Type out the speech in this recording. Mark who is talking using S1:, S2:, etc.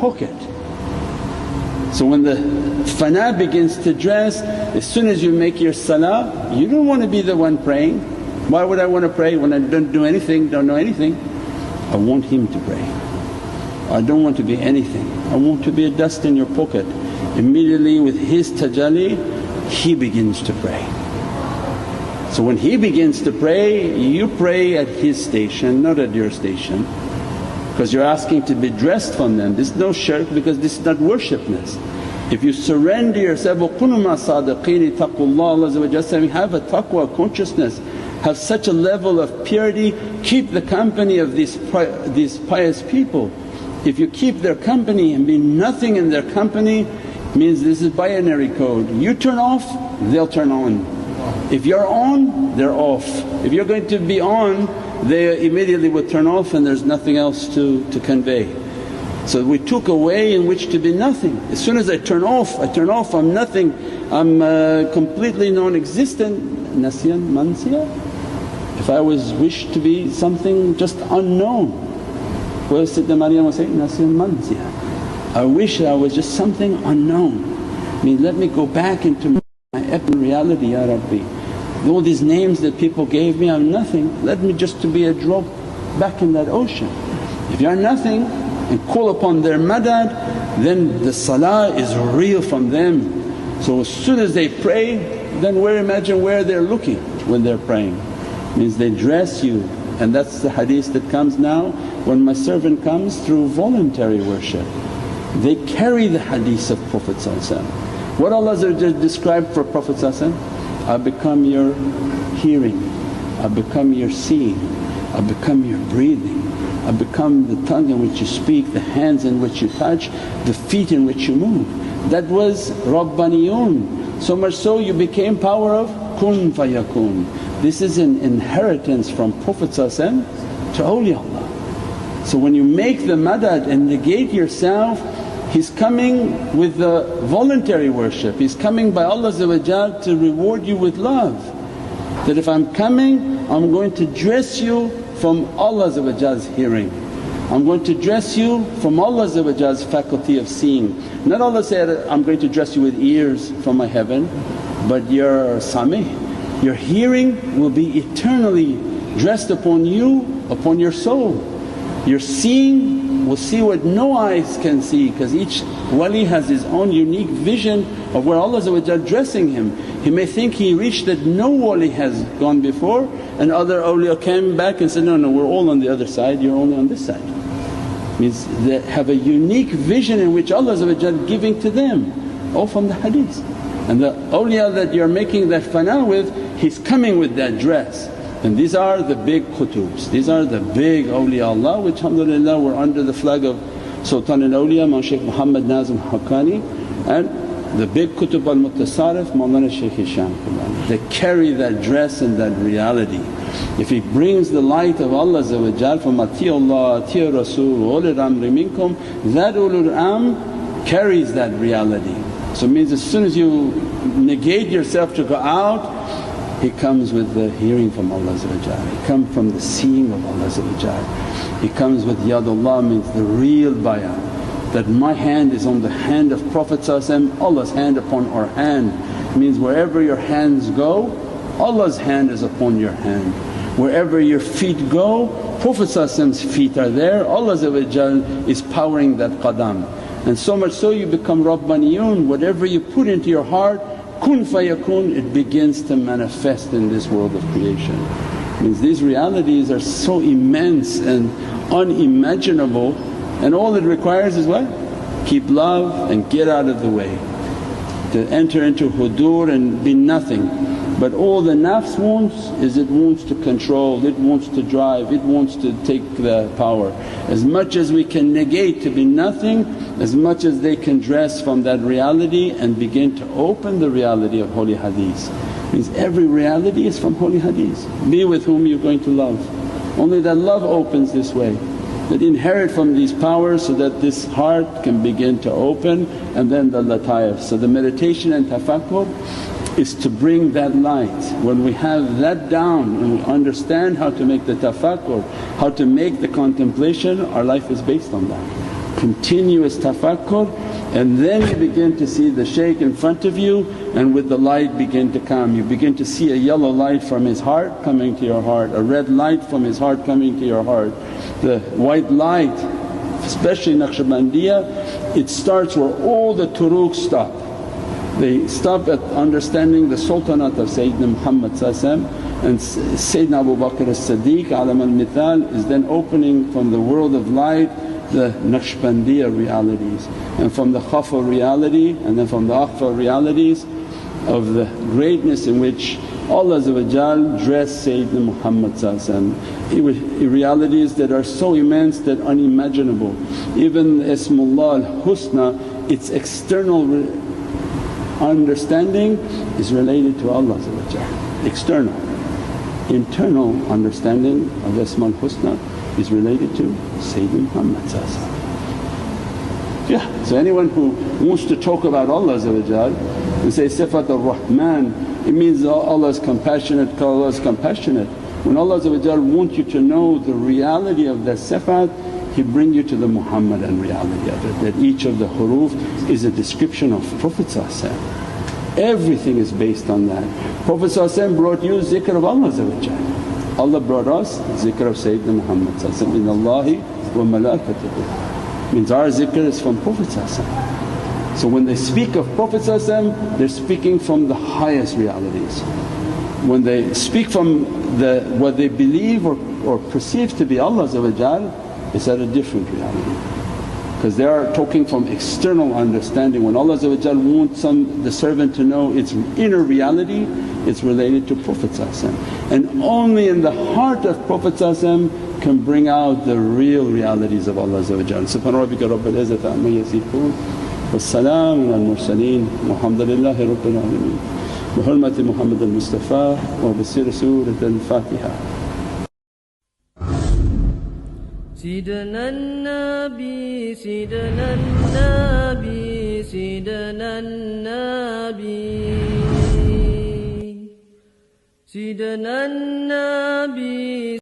S1: pocket. So when the fana begins to dress, as soon as you make your salah, you don't want to be the one praying. Why would I want to pray when I don't do anything, don't know anything? I want him to pray. I don't want to be anything, I want to be a dust in your pocket. Immediately with his tajalli, he begins to pray. So when he begins to pray, you pray at his station, not at your station, because you're asking to be dressed from them. This is no shirk because this is not worshipness. If you surrender yourself, وَكُونُوا مَعَ الصَّادِقِينَ اتَّقُوا اللَّهَ saying, have a taqwa consciousness, have such a level of purity, keep the company of these pious people. If you keep their company and be nothing in their company, means this is binary code. You turn off, they'll turn on. If you're on, they're off. If you're going to be on, they immediately would turn off and there's nothing else to convey. So we took a way in which to be nothing. As soon as I turn off, I'm nothing, I'm completely non-existent. Nasyan mansiya. If I was wished to be something just unknown, well Sayyidina Maryam was saying, Nasyan mansiya. I wish I was just something unknown. I mean, let me go back into my ethnic reality, Ya Rabbi. All these names that people gave me, I'm nothing, let me just to be a drop back in that ocean. If you're nothing and call upon their madad, then the salah is real from them. So as soon as they pray, then imagine where they're looking when they're praying. Means they dress you, and that's the hadith that comes now, when my servant comes through voluntary worship. They carry the hadith of Prophet. What Allah described for Prophet, I become your hearing, I become your seeing, I become your breathing, I become the tongue in which you speak, the hands in which you touch, the feet in which you move. That was Rabbaniyoon. So much so you became power of kun fayakun. This is an inheritance from Prophet to awliyaullah. So when you make the madad and negate yourself, he's coming with the voluntary worship, he's coming by Allah to reward you with love. That if I'm coming, I'm going to dress you from Allah's hearing, I'm going to dress you from Allah's faculty of seeing. Not Allah said, I'm going to dress you with ears from my heaven, but your sami', your hearing will be eternally dressed upon you, upon your soul. Your seeing will see what no eyes can see, because each wali has his own unique vision of where Allah dressing him. He may think he reached that no wali has gone before, and other awliya came back and said, no, we're all on the other side, you're only on this side. Means they have a unique vision in which Allah giving to them, all from the hadith. And the awliya that you're making that fana with, he's coming with that dress. And these are the big qutubs, these are the big awliyaullah, which alhamdulillah were under the flag of Sultan al-Awliya Mawlana Shaykh Muhammad Nazim Haqqani, and the big qutub al-Mutasarrif Mawlana Shaykh Hisham. They carry that dress and that reality. If he brings the light of Allah from ati'ullah, ati'ur Rasul, ulul amri minkum, that ulul amr carries that reality. So it means as soon as you negate yourself to go out, he comes with the hearing from Allah, he comes from the seeing of Allah. He comes with yadullah, means the real bayah, that my hand is on the hand of Prophet, Allah's hand upon our hand. Means wherever your hands go, Allah's hand is upon your hand. Wherever your feet go, Prophet's feet are there, Allah is powering that qadam. And so much so you become Rabbaniyoon, whatever you put into your heart, kun fayakun, it begins to manifest in this world of creation. Means these realities are so immense and unimaginable, and all it requires is what? Keep love and get out of the way. To enter into hudur and be nothing. But all the nafs wants is it wants to control, it wants to drive, it wants to take the power. As much as we can negate to be nothing, as much as they can dress from that reality and begin to open the reality of holy hadith. Means every reality is from holy hadith. Be with whom you're going to love. Only that love opens this way, that inherit from these powers so that this heart can begin to open, and then the lataif. So the meditation and tafakkur is to bring that light. When we have that down and we understand how to make the tafakkur, how to make the contemplation, our life is based on that. continuous tafakkur, and then you begin to see the shaykh in front of you, and with the light begin to come. You begin to see a yellow light from his heart coming to your heart, a red light from his heart coming to your heart. The white light, especially Naqshbandiya, it starts where all the turuq stop. They stop at understanding the sultanate of Sayyidina Muhammad and Sayyidina Abu Bakr as-Siddiq alam al-mithal is then opening from the world of light the Naqshbandiya realities, and from the Khafa reality and then from the Akhfa realities of the greatness in which Allah dressed Sayyidina Muhammad, realities that are so immense that unimaginable. Even Ismullah al-Husna, its external understanding is related to Allah, external. Internal understanding of Ismul Husna is related to Sayyidina Muhammad. Yeah, so anyone who wants to talk about Allah and say Sifat ar-Rahman, it means Allah is compassionate, Allah is compassionate. When Allah wants you to know the reality of that sifat, He bring you to the Muhammadan reality of it, that each of the huroof is a description of Prophet. Everything is based on that. Prophet brought you zikr of Allah. Allah brought us zikr of Sayyidina Muhammad, inna Allahi wa malaikatuhu, means our zikr is from Prophet. So when they speak of Prophet they're speaking from the highest realities. When they speak from what they believe or perceive to be Allah, it's at a different reality, because they are talking from external understanding. When Allah wants the servant to know its inner reality, it's related to Prophet, and only in the heart of Prophet can bring out the real realities of Allah. Subhana rabbika rabbil izzati amma yasifoon wa salaamun al mursaleen walhamdulillahi rabbil alameen. Bi hurmati Muhammad al-Mustafa wa bi sirri Surat al-Fatiha.
S2: سيدنا النبي سيدنا النبي سيدنا النبي سيدنا النبي